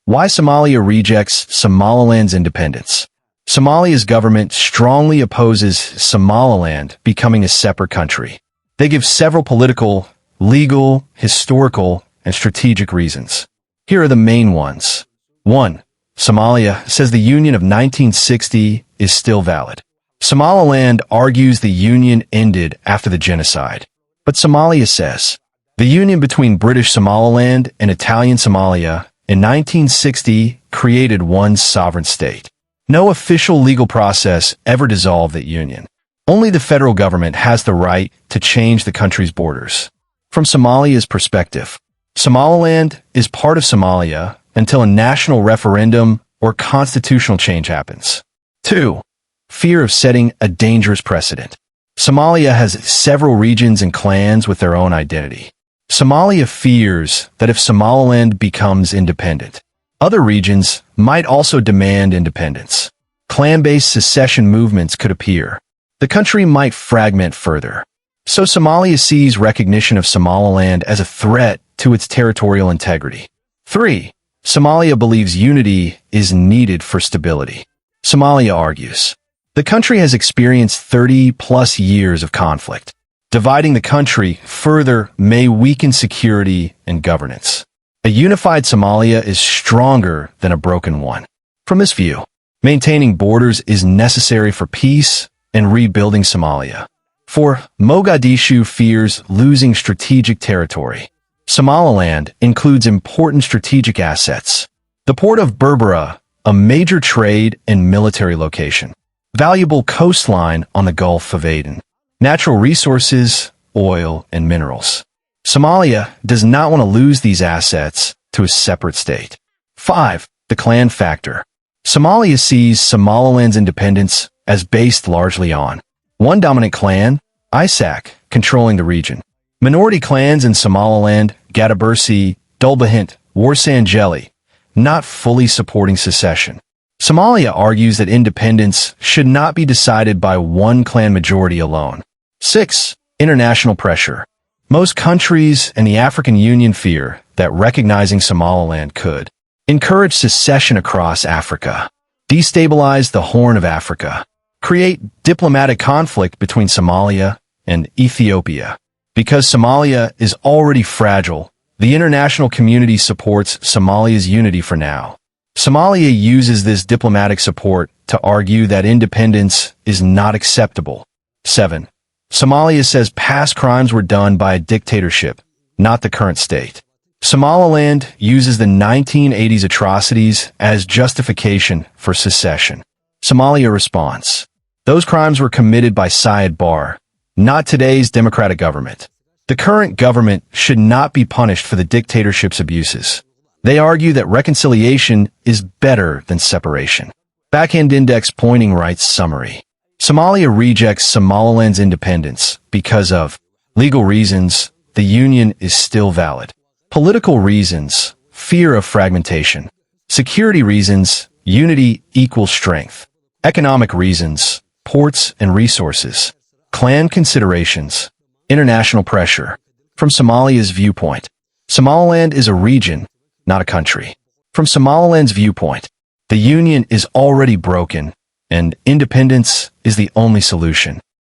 Why Somalia rejects Somaliland's independence. Somalia's government strongly opposes Somaliland becoming a separate country. They give several political, legal, historical, and strategic reasons. Here are the main ones. 1. Somalia says the Union of 1960 is still valid. Somaliland argues the Union ended after the genocide. But Somalia says, the union between British Somaliland and Italian Somalia in 1960 created one sovereign state. No official legal process ever dissolved that union. Only the federal government has the right to change the country's borders. From Somalia's perspective, Somaliland is part of Somalia until a national referendum or constitutional change happens. 2. Fear of setting a dangerous precedent. Somalia has several regions and clans with their own identity. Somalia fears that if Somaliland becomes independent, other regions might also demand independence. Clan-based secession movements could appear. The country might fragment further. So Somalia sees recognition of Somaliland as a threat to its territorial integrity. 3. Somalia believes unity is needed for stability. Somalia argues, the country has experienced 30-plus years of conflict. Dividing the country further may weaken security and governance. A unified Somalia is stronger than a broken one. From this view, maintaining borders is necessary for peace and rebuilding Somalia. 4. Mogadishu fears losing strategic territory. Somaliland includes important strategic assets. The port of Berbera, a major trade and military location. Valuable coastline on the Gulf of Aden. Natural resources, oil, and minerals. Somalia does not want to lose these assets to a separate state. 5. The clan factor. Somalia sees Somaliland's independence as based largely on one dominant clan, Isaaq, controlling the region. Minority clans in Somaliland, Gadabursi, Dulbahint, Warsanjeli, not fully supporting secession. Somalia argues that independence should not be decided by one clan majority alone. 6. International pressure. Most countries and the African Union fear that recognizing Somaliland could encourage secession across Africa, destabilize the Horn of Africa, create diplomatic conflict between Somalia and Ethiopia. Because Somalia is already fragile, the international community supports Somalia's unity for now. Somalia uses this diplomatic support to argue that independence is not acceptable. 7. Somalia says past crimes were done by a dictatorship, not the current state. Somaliland uses the 1980s atrocities as justification for secession. Somalia responds, those crimes were committed by Syed Barre, not today's democratic government. The current government should not be punished for the dictatorship's abuses. They argue that reconciliation is better than separation. Backhand Index Pointing Rights Summary. Somalia rejects Somaliland's independence because of legal reasons, the union is still valid. Political reasons, fear of fragmentation. Security reasons, unity equals strength. Economic reasons, ports and resources. Clan considerations, international pressure. From Somalia's viewpoint, Somaliland is a region, not a country. From Somaliland's viewpoint, the union is already broken, and independence is the only solution.